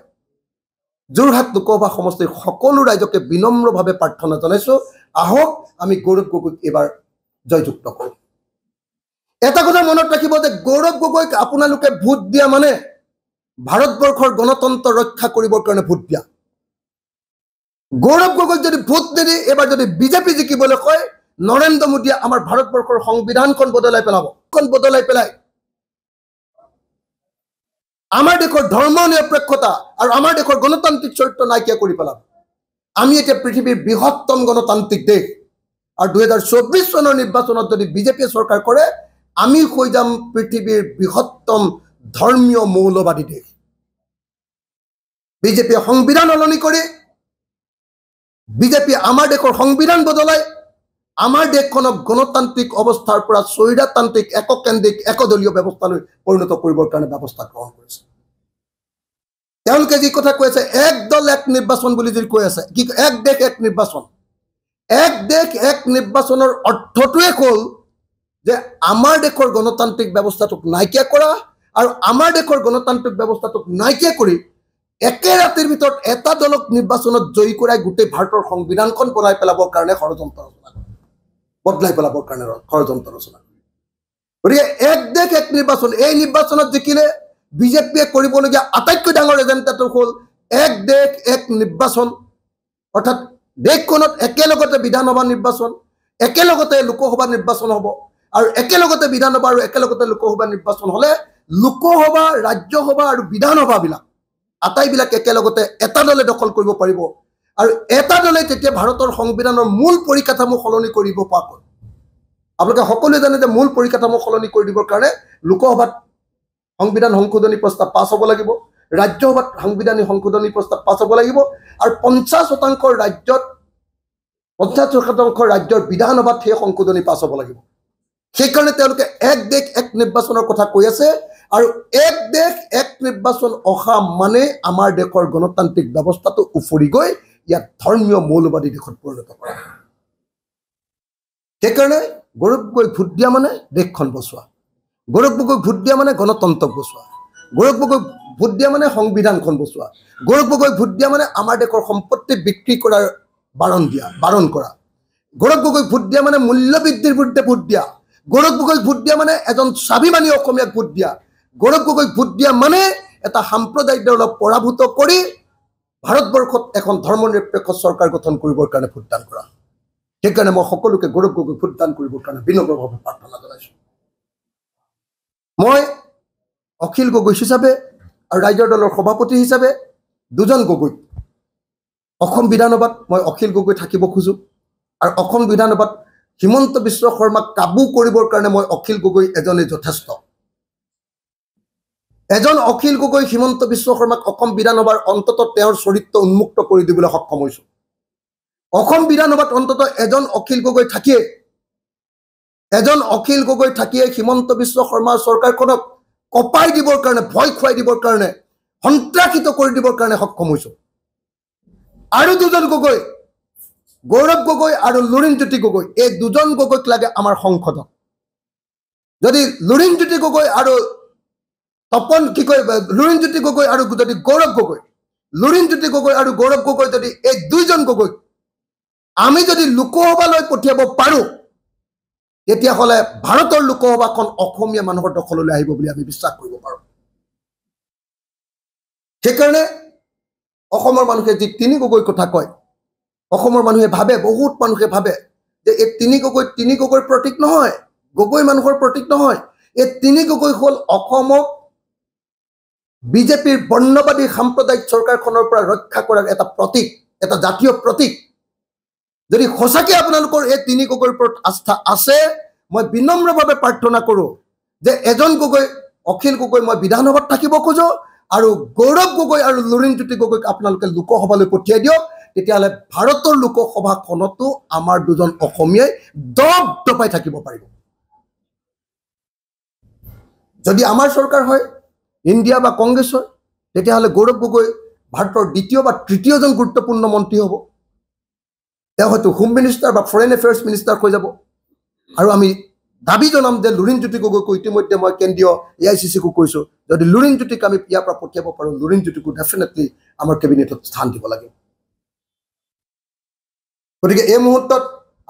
যোৰহাট লোকসভা সমষ্টিৰ সকলো ৰাইজকে বিনম্ৰভাৱে প্ৰাৰ্থনা জনাইছোঁ আহক আমি গৌৰৱ গগৈক এইবাৰ জয়যুক্ত কৰোঁ এটা কথা মনত ৰাখিব যে গৌৰৱ গগৈক আপোনালোকে ভোট দিয়া মানে ভাৰতবৰ্ষৰ গণতন্ত্ৰ ৰক্ষা কৰিবৰ কাৰণে ভোট দিয়া গৌৰৱ গগৈক যদি ভোট নিদি এবাৰ যদি বিজেপি জিকিবলৈ কয় নৰেন্দ্ৰ মোদীয়ে আমাৰ ভাৰতবৰ্ষৰ সংবিধানখন বদলাই পেলাই আমাৰ দেশৰ ধৰ্ম নিৰপেক্ষতা আৰু আমাৰ দেশৰ গণতান্ত্ৰিক চৰিত্ৰ নাইকিয়া কৰি পেলাব আমি এতিয়া পৃথিৱীৰ বৃহত্তম গণতান্ত্ৰিক দেশ আৰু 2024 চনৰ নিৰ্বাচনত যদি বিজেপিয়ে চৰকাৰ কৰে আমি হৈ যাম পৃথিৱীৰ বৃহত্তম ধৰ্মীয় মৌলবাদী দেশ বিজেপিয়ে সংবিধান সলনি কৰি বিজেপিয়ে আমাৰ দেশৰ সংবিধান বদলাই আমাৰ দেশখনক গণতান্ত্ৰিক অৱস্থাৰ পৰা স্বৈৰতান্ত্ৰিক এককেন্দ্ৰিক একদলীয় ব্যৱস্থালৈ পৰিণত কৰিবৰ কাৰণে ব্যৱস্থা গ্ৰহণ কৰিছে তেওঁলোকে যি কথা কৈ আছে এক দল এক নিৰ্বাচন বুলি যি কৈ আছে কি এক দেশ এক নিৰ্বাচন এক দেশ এক নিৰ্বাচনৰ অৰ্থটোৱে হ'ল যে আমাৰ দেশৰ গণতান্ত্ৰিক ব্যৱস্থাটোক নাইকিয়া কৰা আৰু আমাৰ দেশৰ গণতান্ত্ৰিক ব্যৱস্থাটোক নাইকিয়া কৰি একে ৰাতিৰ ভিতৰত এটা দলক নিৰ্বাচনত জয়ী কৰাই গোটেই ভাৰতৰ সংবিধানখন বনাই পেলাবৰ কাৰণে ষড়যন্ত্ৰ বদলাই পেলাবৰ কাৰণে ষড়যন্ত্ৰ ৰচনা গতিকে এক দেশ এক নিৰ্বাচন এই নিৰ্বাচনত জিকিলে বিজেপিয়ে কৰিবলগীয়া আটাইতকৈ ডাঙৰ এজেণ্ডাটো হ'ল এক দেশ এক নিৰ্বাচন অৰ্থাৎ দেশখনত একেলগতে বিধানসভা নিৰ্বাচন একেলগতে লোকসভা নিৰ্বাচন হ'ব আৰু একেলগতে বিধানসভা আৰু একেলগতে লোকসভা নিৰ্বাচন হ'লে লোকসভা ৰাজ্যসভা আৰু বিধানসভাবিলাক আটাইবিলাক একেলগতে এটা দলে দখল কৰিব পাৰিব আৰু এটা দলে তেতিয়া ভাৰতৰ সংবিধানৰ মূল পৰিকাঠামো সলনি কৰিব পাৰিব আপোনালোকে সকলোৱে জানে যে মূল পৰিকাঠামো সলনি কৰি দিবৰ কাৰণে লোকসভাত সংবিধান সংশোধনী প্ৰস্তাৱ পাছ হ'ব লাগিব ৰাজ্যসভাত সাংবিধানিক সংশোধনী প্ৰস্তাৱ পাছ হ'ব লাগিব আৰু 50% ৰাজ্যৰ বিধানসভাত সেই সংশোধনী পাছ হ'ব লাগিব সেইকাৰণে তেওঁলোকে এক দেশ এক নিৰ্বাচনৰ কথা কৈ আছে আৰু এক দেশ এক নিৰ্বাচন অহা মানে আমাৰ দেশৰ গণতান্ত্ৰিক ব্যৱস্থাটো উফৰি গৈ ইয়াত ধৰ্মীয় মৌলবাদী দেশত পৰিণত কৰা সেইকাৰণে গৌৰৱ গগৈক ভোট দিয়া মানে দেশখন বচোৱা গৌৰৱ গগৈক ভোট দিয়া মানে গণতন্ত্ৰক বচোৱা গৌৰৱ গগৈক ভোট দিয়া মানে সংবিধানখন বচোৱা গৌৰৱ গগৈক ভোট দিয়া মানে আমাৰ দেশৰ সম্পত্তি বিক্ৰী কৰাৰ বাৰণ কৰা গৌৰৱ গগৈক ভোট দিয়া মানে মূল্য বৃদ্ধিৰ বিৰুদ্ধে ভোট দিয়া গৌৰৱ গগৈ ভোট দিয়া মানে এজন স্বাভিমানী অসমীয়াক ভোট দিয়া গৌৰৱ গগৈ ভোট দিয়া মানে এটা সাম্প্ৰদায়িক দলক পৰাভূত কৰি ভাৰতবৰ্ষত এখন ধৰ্মনিৰপেক্ষ চৰকাৰ গঠন কৰিবৰ কাৰণে ভোটদান কৰা সেইকাৰণে মই সকলোকে গৌৰৱ গগৈ ভোটদান কৰিবৰ কাৰণে বিনম্ৰভাৱে প্ৰাৰ্থনা জনাইছো মই অখিল গগৈ হিচাপে আৰু ৰাজ্যৰ দলৰ সভাপতি হিচাপে দুজন গগৈ অসম বিধানসভাত মই অখিল গগৈ থাকিব খোজো আৰু অসম বিধানসভাত হিমন্ত বিশ্ব শৰ্মাক কাবু কৰিবৰ কাৰণে মই অখিল গগৈ এজনে যথেষ্ট এজন অখিল গগৈ হিমন্ত বিশ্ব শৰ্মাক অসম বিধানসভাৰ অন্তত তেওঁৰ চৰিত্ৰ উন্মুক্ত কৰি দিবলৈ সক্ষম হৈছো অসম বিধানসভাত অন্তত এজন অখিল গগৈ থাকিয়ে হিমন্ত বিশ্ব শৰ্মাৰ চৰকাৰখনক কপাই দিবৰ কাৰণে ভয় খুৱাই দিবৰ কাৰণে সন্ত্ৰাসিত কৰি দিবৰ কাৰণে সক্ষম হৈছো আৰু দুজন গগৈ গৌৰৱ গগৈ আৰু লুৰিণজ্যোতি গগৈ এই দুজন গগৈক লাগে আমাৰ সংসদত যদি লুৰিণজ্যোতি গগৈ আৰু তপন কি কয় লুৰিণজ্যোতি গগৈ আৰু যদি গৌৰৱ গগৈ লুৰিণজ্যোতি গগৈ আৰু গৌৰৱ গগৈ যদি এই দুইজন গগৈ আমি যদি লোকসভালৈ পঠিয়াব পাৰো তেতিয়াহ'লে ভাৰতৰ লোকসভাখন অসমীয়া মানুহৰ দখললৈ আহিব বুলি আমি বিশ্বাস কৰিব পাৰো সেইকাৰণে অসমৰ মানুহে যি তিনি গগৈ কথা কয় অসমৰ মানুহে ভাবে বহুত মানুহে ভাবে যে এই তিনি গগৈৰ প্ৰতীক নহয় গগৈ মানুহৰ প্ৰতীক নহয় এই তিনি গগৈ হ'ল অসমক বিজেপিৰ বৰ্ণবাদী সাম্প্ৰদায়িক চৰকাৰখনৰ পৰা ৰক্ষা কৰাৰ এটা প্ৰতীক এটা জাতীয় প্ৰতীক যদি সঁচাকে আপোনালোকৰ এই তিনি গগৈৰ ওপৰত আস্থা আছে মই বিনম্ৰভাৱে প্ৰাৰ্থনা কৰোঁ যে এজন গগৈ অখিল গগৈ মই বিধানসভাত থাকিব খোজো আৰু গৌৰৱ গগৈ আৰু লুৰিণজ্যোতি গগৈক আপোনালোকে লোকসভালৈ পঠিয়াই দিয়ক তেতিয়াহ'লে ভাৰতৰ লোকসভাখনতো আমাৰ দুজন অসমীয়াই দপদপাই থাকিব পাৰিব যদি আমাৰ চৰকাৰ হয় ইণ্ডিয়া বা কংগ্ৰেছ হয় তেতিয়াহ'লে গৌৰৱ গগৈ ভাৰতৰ দ্বিতীয় বা তৃতীয়জন গুৰুত্বপূৰ্ণ মন্ত্ৰী হ'ব তেওঁ হয়তো হোম মিনিষ্টাৰ বা ফৰেইন এফেয়াৰ্ছ মিনিষ্টাৰ হৈ যাব আৰু আমি দাবী জনাম যে লুৰিণজ্যোতি গগৈক ইতিমধ্যে মই কেন্দ্ৰীয় AICC-কো কৈছো যদি লুৰিণজ্যোতিক আমি ইয়াৰ পৰা পঠিয়াব পাৰোঁ লুৰিণজ্যোতিকো ডেফিনেটলি আমাৰ কেবিনেটত স্থান দিব লাগে গতিকে এই মুহূৰ্তত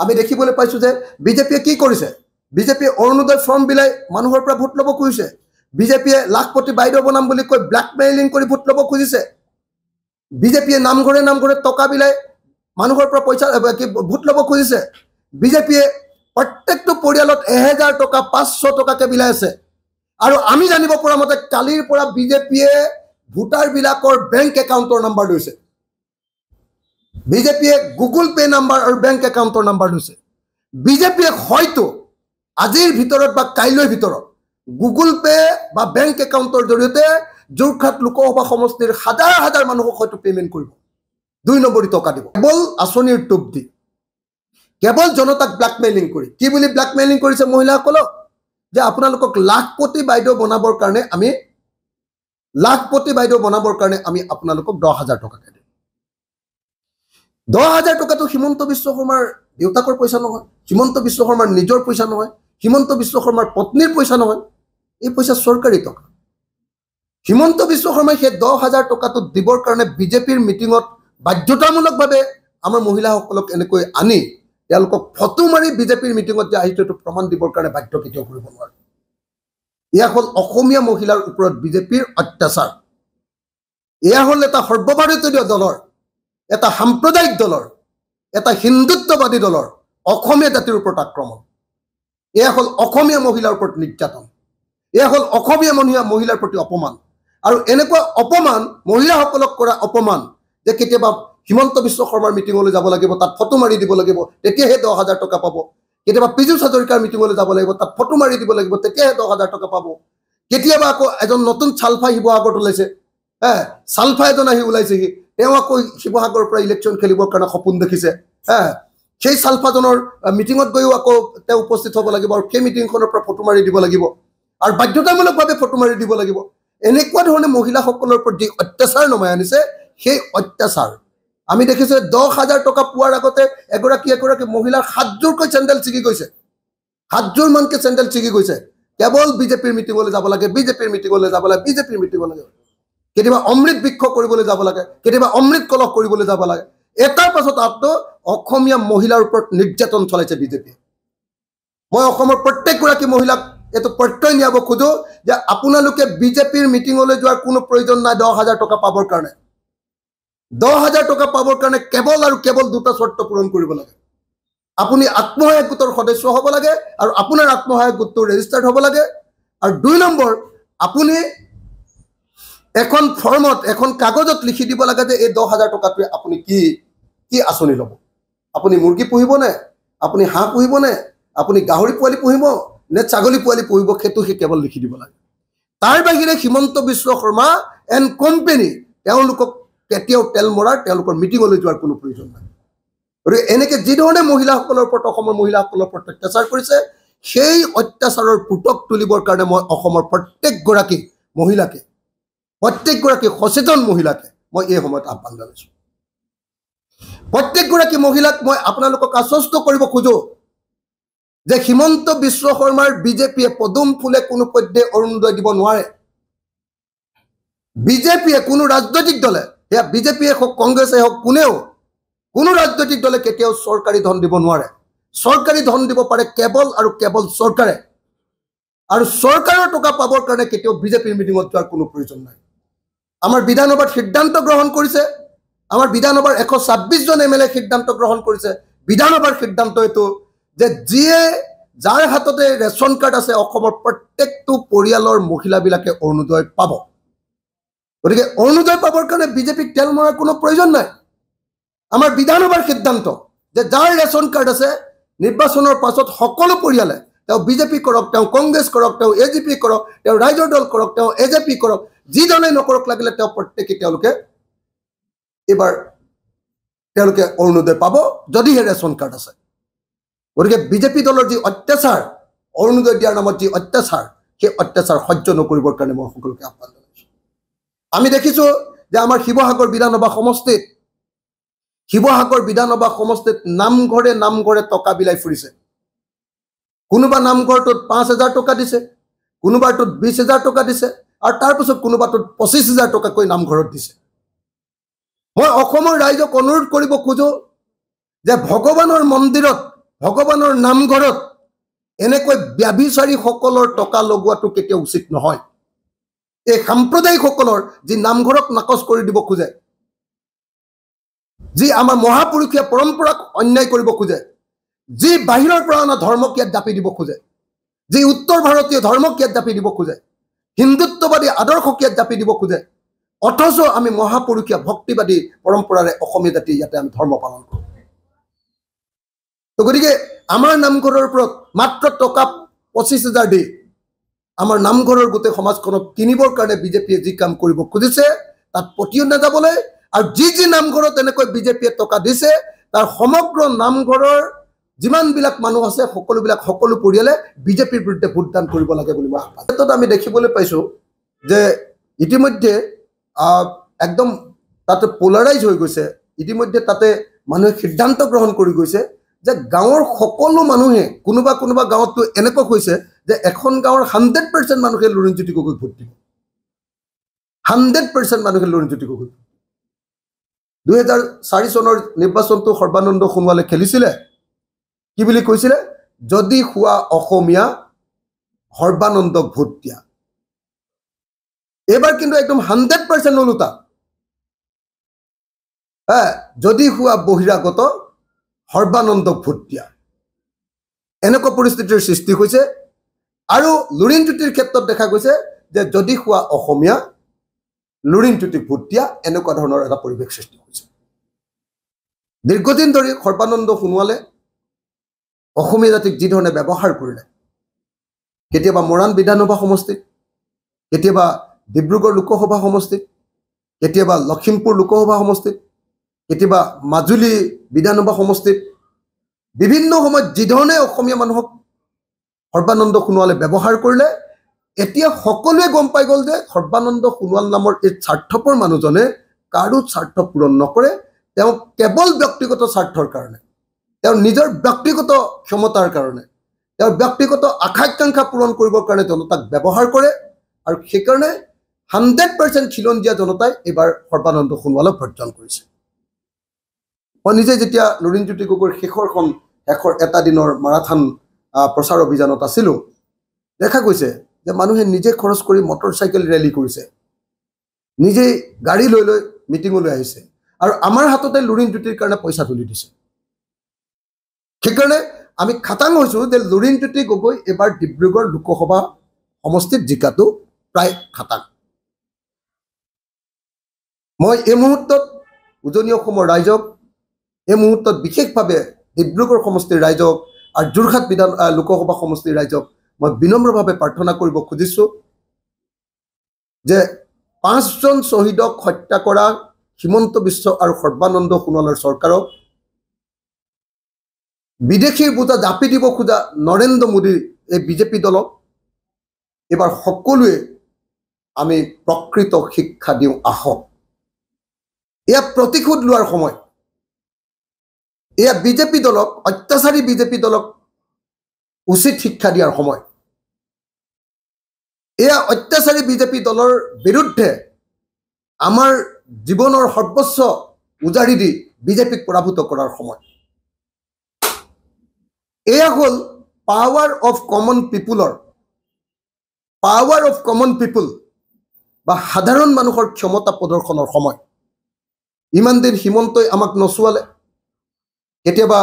আমি দেখিবলৈ পাইছো যে বিজেপিয়ে কি কৰিছে বিজেপিয়ে অৰুণোদয় ফৰ্ম বিলাই মানুহৰ পৰা ভোট ল'ব খুজিছে বিজেপিয়ে লাখপতি বাইদেউ বনাম বুলি কৈ ব্লেকমেইলিং কৰি ভোট ল'ব খুজিছে বিজেপিয়ে নামঘৰে টকা বিলাই মানুহৰ পৰা পইচা ভোট ল'ব খুজিছে বিজেপিয়ে প্ৰত্যেকটো পৰিয়ালত 1000 টকা 500 টকাকে বিলাই আছে আৰু আমি জানিব পৰা মতে কালিৰ পৰা বিজেপিয়ে ভোটাৰ বিলাকৰ বেংক একাউণ্টৰ নম্বৰ লৈছে বিজেপিয়ে গুগল পে নম্বৰ আৰু বেংক একাউণ্টৰ নম্বৰ লৈছে বিজেপিয়ে হয়তো আজিৰ ভিতৰত বা কাইলৈৰ ভিতৰত গুগল পে বা বেংক একাউণ্টৰ জৰিয়তে যোৰহাট লোকসভা সমষ্টিৰ হাজাৰ মানুহক হয়তো পেমেণ্ট কৰিব 2 নম্বৰী টকা দিব কেৱল আঁচনিৰ টোপ দি কেৱল জনতাক ব্লেকমেইলিং কৰি কি বুলি ব্লেকমেইলিং কৰিছে মহিলাসকলক যে আপোনালোকক লাখপতি বাইদেউ বনাবৰ কাৰণে আমি আপোনালোকক 10,000 টকা দিম 10,000 টকাটো হিমন্ত বিশ্ব শৰ্মাৰ দেউতাকৰ পইচা নহয় হিমন্ত বিশ্ব শৰ্মাৰ নিজৰ পইচা নহয় হিমন্ত বিশ্ব শৰ্মাৰ পত্নীৰ পইচা নহয় এই পইচা চৰকাৰী টকা হিমন্ত বিশ্ব শৰ্মাই সেই 10,000 টকাটো দিবৰ কাৰণে বিজেপিৰ মিটিঙত বাধ্যতামূলকভাৱে আমাৰ মহিলাসকলক এনেকৈ আনি তেওঁলোকক ফটো মাৰি বিজেপিৰ মিটিঙত যে আহিছে এইটো প্ৰমাণ দিবৰ কাৰণে বাধ্য কেতিয়াও কৰিব নোৱাৰে এয়া হ'ল অসমীয়া মহিলাৰ ওপৰত বিজেপিৰ অত্যাচাৰ এয়া হ'ল এটা সৰ্বভাৰতীয় দলৰ এটা সাম্প্ৰদায়িক দলৰ এটা হিন্দুত্ববাদী দলৰ অসমীয়া জাতিৰ ওপৰত আক্ৰমণ এয়া হ'ল অসমীয়া মহিলাৰ ওপৰত নিৰ্যাতন এয়া হ'ল অসমীয়া মহিলাৰ প্ৰতি অপমান আৰু এনেকুৱা অপমান মহিলাসকলক কৰা অপমান যে কেতিয়াবা হিমন্ত বিশ্ব শৰ্মাৰ মিটিঙলৈ যাব লাগিব তাত ফটো মাৰি দিব লাগিব তেতিয়াহে 10,000 টকা পাব কেতিয়াবা পীযুষ হাজৰিকাৰ মিটিঙলৈ যাব লাগিব তাত ফটো মাৰি দিব লাগিব তেতিয়াহে 10,000 টকা পাব কেতিয়াবা আকৌ এজন নতুন চালফা শিৱসাগৰত ওলাইছে চালফা এজন আহি ওলাইছেহি তেওঁ আকৌ শিৱসাগৰৰ পৰা ইলেকশ্যন খেলিবৰ কাৰণে সপোন দেখিছে সেই চালফাজনৰ মিটিঙত গৈও আকৌ তেওঁ উপস্থিত হ'ব লাগিব আৰু সেই মিটিংখনৰ পৰা ফটো মাৰি দিব লাগিব আৰু বাধ্যতামূলকভাৱে ফটো মাৰি দিব লাগিব এনেকুৱা ধৰণে মহিলাসকলৰ ওপৰত যি অত্যাচাৰ নমাই আনিছে সেই অত্যাচাৰ আমি দেখিছো 10,000 টকা পোৱাৰ আগতে এগৰাকী মহিলাৰ 7যোৰকৈ চেণ্ডেল ছিগি গৈছে 7যোৰ মানকে চেণ্ডেল ছিগি গৈছে কেৱল বিজেপিৰ মিটিঙলৈ যাব লাগে কেতিয়াবা অমৃত বৃক্ষ কৰিবলৈ যাব লাগে কেতিয়াবা অমৃত কলহ কৰিবলৈ যাব লাগে এটাৰ পাছত আটো অসমীয়া মহিলাৰ ওপৰত নিৰ্যাতন চলাইছে বিজেপিয়ে মই অসমৰ প্ৰত্যেকগৰাকী মহিলাক এইটো প্ৰত্যয় নিয়াব খোজো যে আপোনালোকে বিজেপিৰ মিটিঙলৈ যোৱাৰ কোনো প্ৰয়োজন নাই 10,000 টকা পাবৰ কাৰণে 10,000 টকা পাবৰ কাৰণে কেৱল আৰু কেৱল দুটা শৰ্ত পূৰণ কৰিব লাগে আপুনি আত্মসহায়ক গোটৰ সদস্য হ'ব লাগে আৰু আপোনাৰ আত্মসহায়ক গোটটো ৰেজিষ্টাৰ্ড হ'ব লাগে আৰু 2 নম্বৰ আপুনি এখন ফৰ্মত এখন কাগজত লিখি দিব লাগে যে এই 10,000 টকাটোৱে আপুনি কি কি আঁচনি ল'ব আপুনি মুৰ্গী পুহিব নে আপুনি হাঁহ পুহিব নে আপুনি গাহৰি পোৱালি পুহিব নে ছাগলী পোৱালি পুহিব সেইটো কেৱল লিখি দিব লাগে তাৰ বাহিৰে হিমন্ত বিশ্ব শৰ্মা এণ্ড কোম্পানী তেওঁলোকক কেতিয়াও তেল মৰাৰ তেওঁলোকৰ মিটিঙলৈ যোৱাৰ কোনো প্ৰয়োজন নাই আৰু এনেকৈ যিধৰণে মহিলাসকলৰ ওপৰত অসমৰ মহিলাসকলৰ ওপৰত অত্যাচাৰ কৰিছে সেই অত্যাচাৰৰ পুতক তুলিবৰ কাৰণে মই অসমৰ প্ৰত্যেকগৰাকী মহিলাকে প্ৰত্যেকগৰাকী সচেতন মহিলাকে মই এই সময়ত আহ্বান জনাইছোঁ প্ৰত্যেকগৰাকী মহিলাক মই আপোনালোকক আশ্বস্ত কৰিব খোজো যে হিমন্ত বিশ্ব শৰ্মাৰ বিজেপিয়ে পদুম ফুলে কোনো পধ্যে অৰুণোদয় দিব নোৱাৰে বিজেপিয়ে কোনো ৰাজনৈতিক দলে সেয়া বিজেপিয়ে হওক কংগ্ৰেছে হওক কোনেও কোনো ৰাজনৈতিক দলে কেতিয়াও চৰকাৰী ধন দিব নোৱাৰে চৰকাৰী ধন দিব পাৰে কেৱল আৰু কেৱল চৰকাৰে আৰু চৰকাৰৰ টকা পাবৰ কাৰণে কেতিয়াও বিজেপিৰ মিটিঙত যোৱাৰ কোনো প্ৰয়োজন নাই আমাৰ বিধানসভাত সিদ্ধান্ত গ্ৰহণ কৰিছে আমাৰ বিধানসভাৰ 126 জন এমএলএ সিদ্ধান্ত গ্ৰহণ কৰিছে বিধানসভাৰ সিদ্ধান্ত এইটো যে যিয়ে যাৰ হাততে ৰেচন কাৰ্ড আছে অসমৰ প্ৰত্যেকটো পৰিয়ালৰ মহিলাবিলাকে অৰুণোদয় পাব গতিকে অৰুণোদয় পাবৰ কাৰণে বিজেপিক তেল মৰাৰ কোনো প্ৰয়োজন নাই আমাৰ বিধানসভাৰ সিদ্ধান্ত যে যাৰ ৰেচন কাৰ্ড আছে নিৰ্বাচনৰ পাছত সকলো পৰিয়ালে তেওঁ বিজেপি কৰক তেওঁ কংগ্ৰেছ কৰক তেওঁ এজিপি কৰক তেওঁ ৰাইজৰ দল কৰক তেওঁ এজেপি কৰক যিজনে নকৰক লাগিলে তেওঁ প্ৰত্যেকে তেওঁলোকে এবাৰ তেওঁলোকে অৰুণোদয় পাব যদিহে ৰেচন কাৰ্ড আছে গতিকে বিজেপি দলৰ যি অত্যাচাৰ অৰুণোদয় দিয়াৰ নামত যি অত্যাচাৰ সেই অত্যাচাৰ সহ্য নকৰিবৰ কাৰণে মই সকলোকে আহ্বান জনাইছোঁ আমি দেখিছোঁ যে আমাৰ শিৱসাগৰ বিধানসভা সমষ্টিত নামঘৰে টকা বিলাই ফুৰিছে কোনোবা নামঘৰটোত 5,000 টকা দিছে কোনোবাটোত 20,000 টকা দিছে আৰু তাৰপিছত কোনোবাটোত 25,000 টকাকৈ নামঘৰত দিছে মই অসমৰ ৰাইজক অনুৰোধ কৰিব খোজো যে ভগৱানৰ মন্দিৰত ভগৱানৰ নামঘৰত এনেকৈ ব্যভিচাৰীসকলৰ টকা লগোৱাটো কেতিয়াও উচিত নহয় এই সাম্প্ৰদায়িকসকলৰ যি নামঘৰক নাকচ কৰি দিব খোজে যি আমাৰ মহাপুৰুষীয়া পৰম্পৰাক অন্যায় কৰিব খোজে যি বাহিৰৰ পৰা অনা ধৰ্মক ইয়াত জাপি দিব খোজে যি উত্তৰ ভাৰতীয় ধৰ্মক ইয়াত জাপি দিব খোজে হিন্দুত্ববাদী আদৰ্শক ইয়াত জাপি দিব খোজে অথচ আমি মহাপুৰুষীয়া ভক্তিবাদী পৰম্পৰাৰে অসমীয়া জাতি ইয়াতে আমি ধৰ্ম পালন কৰোঁ তো গতিকে আমাৰ নামঘৰৰ ওপৰত মাত্ৰ টকা 25,000 দি আমাৰ নামঘৰৰ গোটেই সমাজখনক কিনিবৰ কাৰণে বিজেপিয়ে যি কাম কৰিব খুজিছে তাত পতিয়ন নাযাবলৈ আৰু যি নামঘৰত এনেকৈ বিজেপিয়ে টকা দিছে তাৰ সমগ্ৰ নামঘৰৰ যিমানবিলাক মানুহ আছে সকলো পৰিয়ালে বিজেপিৰ বিৰুদ্ধে ভোটদান কৰিব লাগে বুলি মই ক্ষেত্ৰত আমি দেখিবলৈ পাইছোঁ যে ইতিমধ্যে একদম তাতে পোলাৰাইজ হৈ গৈছে ইতিমধ্যে তাতে মানুহে সিদ্ধান্ত গ্ৰহণ কৰি গৈছে যে গাঁৱৰ সকলো মানুহে কোনোবা গাঁৱততো এনেকুৱা হৈছে যে এখন গাঁৱৰ 100% মানুহে লুৰিণজ্যোতি গগৈক ভোট দিব 100% মানুহে লুৰিণজ্যোতি গগৈক 2004 চনৰ নিৰ্বাচনটো সৰ্বানন্দ সোণোৱালে খেলিছিলে কি বুলি কৈছিলে যদি হোৱা অসমীয়া সৰ্বানন্দক ভোট দিয়া এবাৰ কিন্তু একদম 100% ওলোটা যদি হোৱা বহিৰাগত সৰ্বানন্দক ভোট দিয়া এনেকুৱা পৰিস্থিতিৰ সৃষ্টি হৈছে আৰু লুৰিণজ্যোতিৰ ক্ষেত্ৰত দেখা গৈছে যে যদি হোৱা অসমীয়া লুৰিণজ্যোতিক ভোট দিয়া এনেকুৱা ধৰণৰ এটা পৰিৱেশ সৃষ্টি হৈছে দীৰ্ঘদিন ধৰি সৰ্বানন্দ সোণোৱালে অসমীয়া জাতিক যি ধৰণে ব্যৱহাৰ কৰিলে কেতিয়াবা মৰাণ বিধানসভা সমষ্টিত কেতিয়াবা ডিব্ৰুগড় লোকসভা সমষ্টিত কেতিয়াবা লখিমপুৰ লোকসভা সমষ্টিত কেতিয়াবা মাজুলী বিধানসভা সমষ্টিত বিভিন্ন সময়ত যি ধৰণে অসমীয়া মানুহক সৰ্বানন্দ সোণোৱালে ব্যৱহাৰ কৰিলে এতিয়া সকলোৱে গম পাই গ'ল যে সৰ্বানন্দ সোণোৱাল নামৰ এই স্বাৰ্থপৰ মানুহজনে কাৰো স্বাৰ্থ পূৰণ নকৰে তেওঁ কেৱল ব্যক্তিগত স্বাৰ্থৰ কাৰণে তেওঁৰ নিজৰ ব্যক্তিগত ক্ষমতাৰ কাৰণে তেওঁৰ ব্যক্তিগত আকাংক্ষা পূৰণ কৰিবৰ কাৰণে জনতাক ব্যৱহাৰ কৰে আৰু সেইকাৰণে 100% খিলঞ্জীয়া জনতাই এইবাৰ সৰ্বানন্দ সোণোৱালক বৰ্জন কৰিছে মই নিজে যেতিয়া লুৰিণজ্যোতি গগৈৰ শেষৰ এটা দিনৰ মাৰাথান প্ৰচাৰ অভিযানত আছিলোঁ দেখা গৈছে যে মানুহে নিজে খৰচ কৰি মটৰচাইকেল ৰেলী কৰিছে নিজে গাড়ী লৈ লৈ মিটিঙলৈ আহিছে আৰু আমাৰ হাততে লুৰিণ জ্যোতিৰ কাৰণে পইচা তুলি দিছে সেইকাৰণে আমি খাটাং হৈছোঁ যে লুৰিণ জ্যোতি গগৈ এবাৰ ডিব্ৰুগড় লোকসভা সমষ্টিত জিকাটো প্ৰায় খাটাং মই এই মুহূৰ্তত উজনি অসমৰ ৰাইজক এই মুহূৰ্তত বিশেষভাৱে ডিব্ৰুগড় সমষ্টিৰ ৰাইজক আৰু যোৰহাট লোকসভা সমষ্টিৰ ৰাইজক মই বিনম্ৰভাৱে প্ৰাৰ্থনা কৰিব খুজিছোঁ যে 5জন শ্বহীদক হত্যা কৰা হিমন্ত বিশ্ব আৰু সৰ্বানন্দ সোণোৱালৰ চৰকাৰক বিদেশীৰ বোজা জাপি দিব খোজা নৰেন্দ্ৰ মোদীৰ এই বিজেপি দলক এবাৰ সকলোৱে আমি প্ৰকৃত শিক্ষা দিওঁ আহক এয়া প্ৰতিশোধ লোৱাৰ সময় এয়া বিজেপি দলক অত্যাচাৰী বিজেপি দলক উচিত শিক্ষা দিয়াৰ সময় এয়া অত্যাচাৰী বিজেপি দলৰ বিৰুদ্ধে আমাৰ জীৱনৰ সৰ্বস্ব উজাৰি দি বিজেপিক পৰাভূত কৰাৰ সময় এয়া হ'ল পাৱাৰ অফ কমন পিপুল বা সাধাৰণ মানুহৰ ক্ষমতা প্ৰদৰ্শনৰ সময় ইমান দিন হিমন্তই আমাক নচুৱালে কেতিয়াবা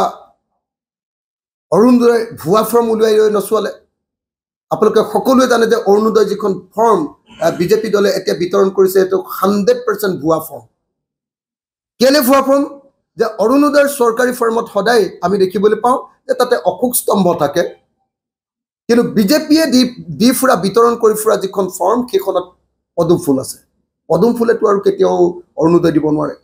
অৰুণোদয় ভুৱা ফৰ্ম উলিয়াই লৈ নচুৱালে আপোনালোকে সকলোৱে জানে যে অৰুণোদয় যিখন ফৰ্ম বিজেপি দলে এতিয়া বিতৰণ কৰিছে এইটো 100% ভুৱা ফৰ্ম কেলে ভুৱা ফৰ্ম যে অৰুণোদয়ৰ চৰকাৰী ফৰ্মত সদায় আমি দেখিবলৈ পাওঁ যে তাতে অশোক স্তম্ভ থাকে কিন্তু বিজেপিয়ে দি ফুৰা বিতৰণ কৰি ফুৰা যিখন ফৰ্ম সেইখনত পদুম ফুল আছে পদুম ফুলেতো আৰু কেতিয়াও অৰুণোদয় দিব নোৱাৰে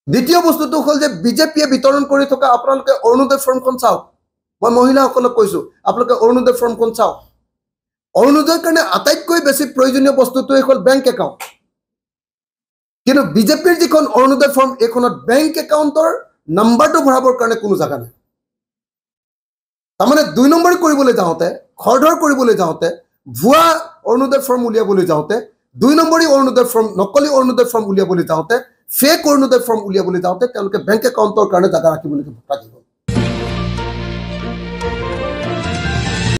দ্বিতীয় বস্তুটো হ'ল যে বিজেপিয়ে বিতৰণ কৰি থকা আপোনালোকে অৰুণোদয় ফৰ্মখন চাওক মই মহিলাসকলক কৈছোঁ আপোনালোকে অৰুণোদয় ফৰ্মখন চাওক অৰুণোদয়ৰ কাৰণে আটাইতকৈ বেছি প্ৰয়োজনীয় বস্তুটোৱে হ'ল বেংক একাউণ্ট কিন্তু বিজেপিৰ যিখন অৰুণোদয় ফৰ্ম এইখনত বেংক একাউণ্টৰ নাম্বাৰটো ভৰাবৰ কাৰণে কোনো জাগা নাই তাৰমানে 2 নম্বৰী কৰিবলৈ যাওঁতে খৰধৰ কৰিবলৈ যাওঁতে ভুৱা অৰুণোদয় ফৰ্ম উলিয়াবলৈ যাওঁতে 2 নম্বৰী অৰুণোদয় ফৰ্ম নকলি অৰুণোদয় ফৰ্ম উলিয়াবলৈ যাওঁতে ফেক অৰুণোদয় ফৰ্ম উলিয়াবলৈ যাওঁতে তেওঁলোকে বেংক একাউণ্টৰ কাৰণে জাগা ৰাখিবলৈ থাকিব